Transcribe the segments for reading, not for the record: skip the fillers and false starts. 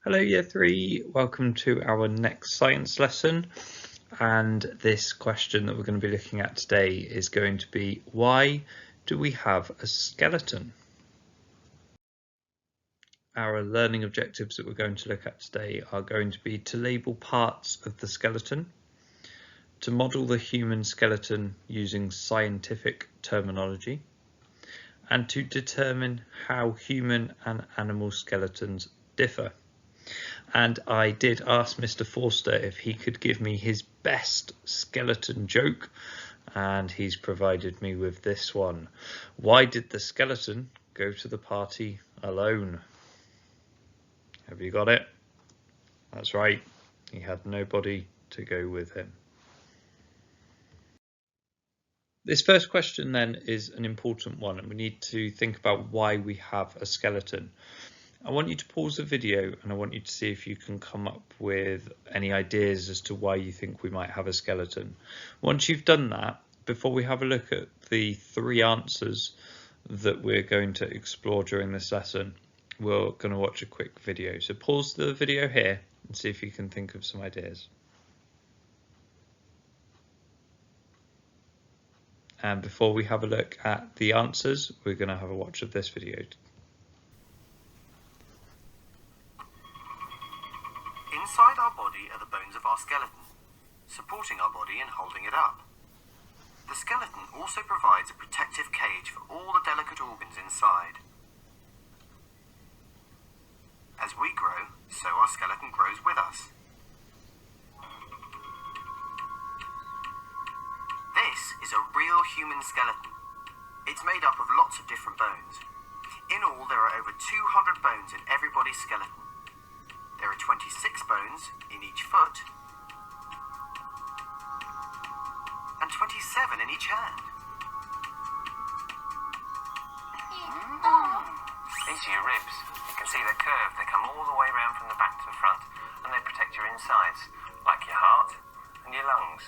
Hello Year 3, welcome to our next science lesson, and this question that we're going to be looking at today is going to be, why do we have a skeleton? Our learning objectives that we're going to look at today are going to be to label parts of the skeleton, to model the human skeleton using scientific terminology, and to determine how human and animal skeletons differ. And I did ask Mr. Forster if he could give me his best skeleton joke, and he's provided me with this one. Why did the skeleton go to the party alone? Have you got it? That's right, he had nobody to go with him. This first question then is an important one, and we need to think about why we have a skeleton. I want you to pause the video and I want you to see if you can come up with any ideas as to why you think we might have a skeleton. Once you've done that, before we have a look at the 3 answers that we're going to explore during this lesson, we're going to watch a quick video. So pause the video here and see if you can think of some ideas. And before we have a look at the answers, we're going to have a watch of this video. Inside our body are the bones of our skeleton, supporting our body and holding it up. The skeleton also provides a protective cage for all the delicate organs inside. As we grow, so our skeleton grows with us. This is a real human skeleton. It's made up of lots of different bones. In all, there are over 200 bones in everybody's skeleton. There are 26 bones in each foot and 27 in each hand. These are your ribs. You can see they're curved. They come all the way around from the back to the front, and they protect your insides, like your heart and your lungs.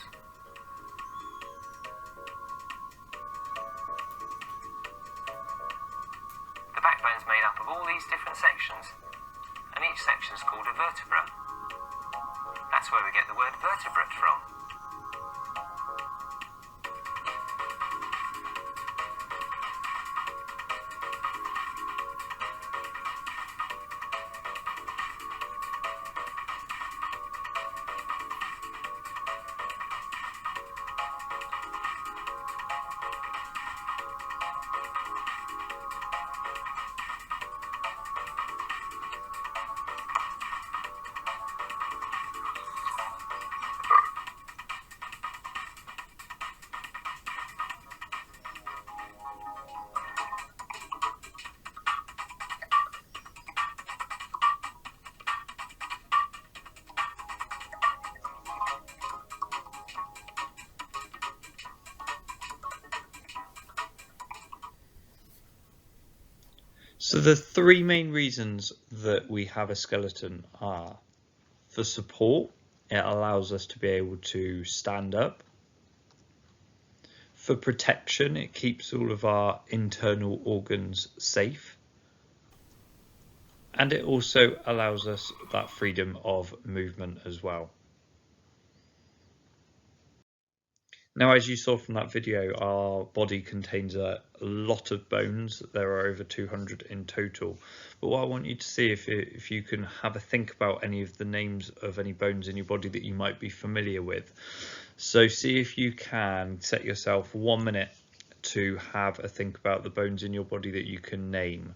The backbone's made up of all these different sections, and each section is called a vertebra. That's where we get the word vertebrate from. So the 3 main reasons that we have a skeleton are: for support, it allows us to be able to stand up. For protection, it keeps all of our internal organs safe. And it also allows us that freedom of movement as well. Now, as you saw from that video, our body contains a lot of bones. There are over 200 in total. But what I want you to see, if you can have a think about any of the names of any bones in your body that you might be familiar with. So see if you can set yourself 1 minute to have a think about the bones in your body that you can name.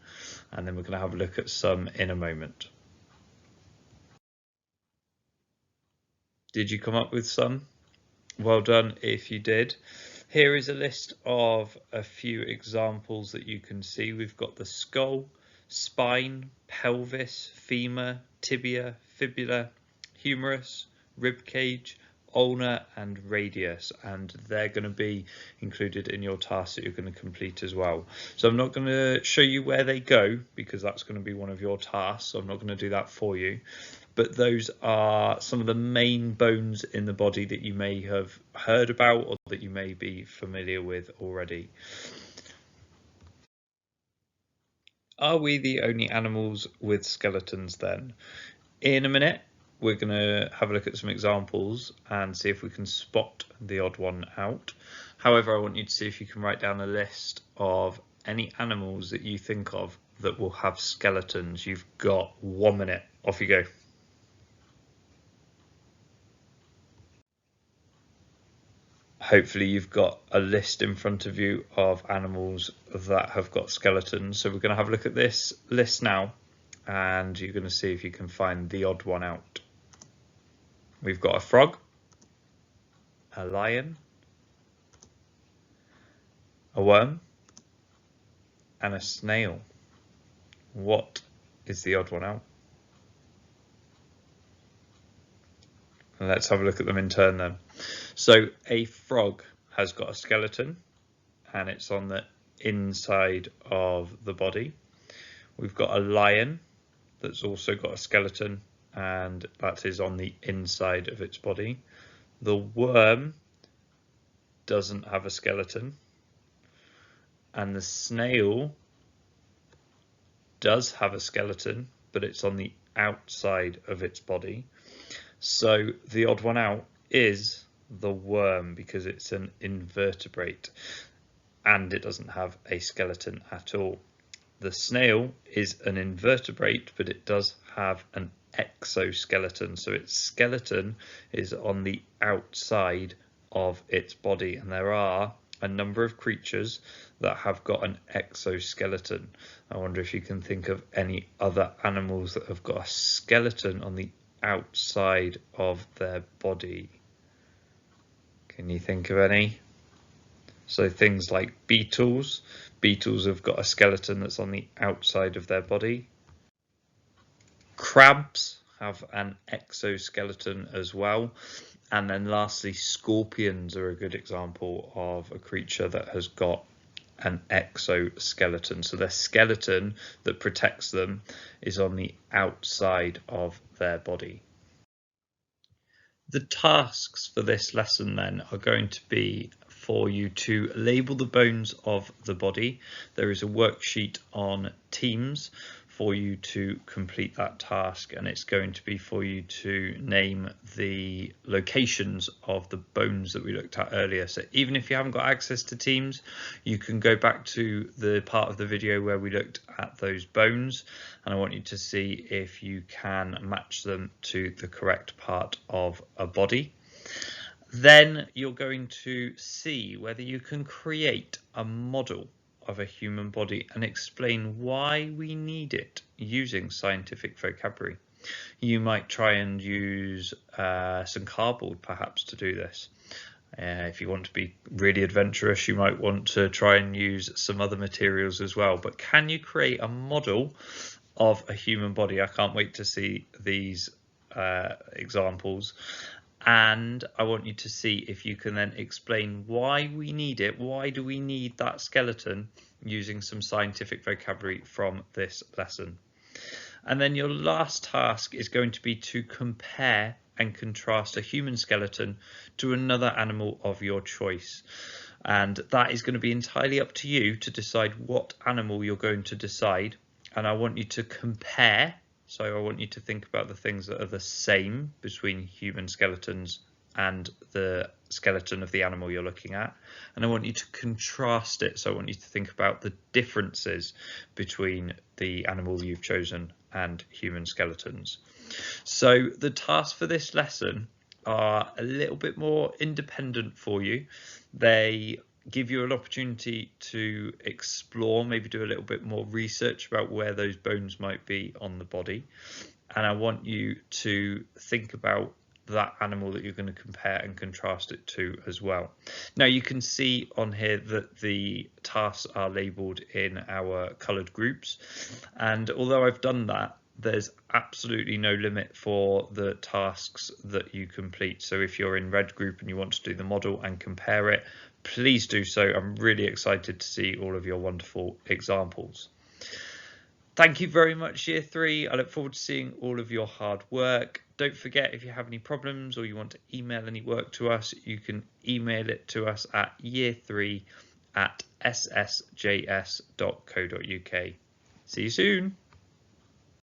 And then we're going to have a look at some in a moment. Did you come up with some? Well done if you did. Here is a list of a few examples that you can see. We've got the skull, spine, pelvis, femur, tibia, fibula, humerus, rib cage, ulna and radius, and they're going to be included in your task that you're going to complete as well. So I'm not going to show you where they go because that's going to be one of your tasks, so I'm not going to do that for you. But those are some of the main bones in the body that you may have heard about or that you may be familiar with already. Are we the only animals with skeletons then? In a minute, we're going to have a look at some examples and see if we can spot the odd one out. However, I want you to see if you can write down a list of any animals that you think of that will have skeletons. You've got 1 minute. Off you go. Hopefully you've got a list in front of you of animals that have got skeletons. So we're going to have a look at this list now, and you're going to see if you can find the odd one out. We've got a frog, a lion, a worm, and a snail. What is the odd one out? And let's have a look at them in turn then. So a frog has got a skeleton, and it's on the inside of the body. We've got a lion that's also got a skeleton, and that is on the inside of its body. The worm doesn't have a skeleton, and the snail does have a skeleton, but it's on the outside of its body. So the odd one out is the worm, because it's an invertebrate and it doesn't have a skeleton at all. The snail is an invertebrate, but it does have an exoskeleton, so its skeleton is on the outside of its body, and there are a number of creatures that have got an exoskeleton. I wonder if you can think of any other animals that have got a skeleton on the outside of their body. Can you think of any? So things like beetles. Beetles have got a skeleton that's on the outside of their body. Crabs have an exoskeleton as well. And then lastly, scorpions are a good example of a creature that has got an exoskeleton. So their skeleton that protects them is on the outside of their body. The tasks for this lesson then are going to be for you to label the bones of the body. There is a worksheet on Teams for you to complete that task, and it's going to be for you to name the locations of the bones that we looked at earlier. So even if you haven't got access to Teams, you can go back to the part of the video where we looked at those bones, and I want you to see if you can match them to the correct part of a body. Then you're going to see whether you can create a model of a human body and explain why we need it using scientific vocabulary. You might try and use some cardboard perhaps to do this. If you want to be really adventurous, you might want to try and use some other materials as well. But can you create a model of a human body? I can't wait to see these examples. And I want you to see if you can then explain why we need it. Why do we need that skeleton using some scientific vocabulary from this lesson? And then your last task is going to be to compare and contrast a human skeleton to another animal of your choice. And that is going to be entirely up to you to decide what animal you're going to decide. And I want you to compare. So I want you to think about the things that are the same between human skeletons and the skeleton of the animal you're looking at. And I want you to contrast it. So I want you to think about the differences between the animal you've chosen and human skeletons. So the tasks for this lesson are a little bit more independent for you. They give you an opportunity to explore, maybe do a little bit more research about where those bones might be on the body. And I want you to think about that animal that you're going to compare and contrast it to as well. Now you can see on here that the tasks are labelled in our coloured groups, and although I've done that, there's absolutely no limit for the tasks that you complete. So if you're in red group and you want to do the model and compare it, please do so. I'm really excited to see all of your wonderful examples. Thank you very much, Year 3. I look forward to seeing all of your hard work. Don't forget, if you have any problems or you want to email any work to us, you can email it to us at year3@ssjs.co.uk. See you soon.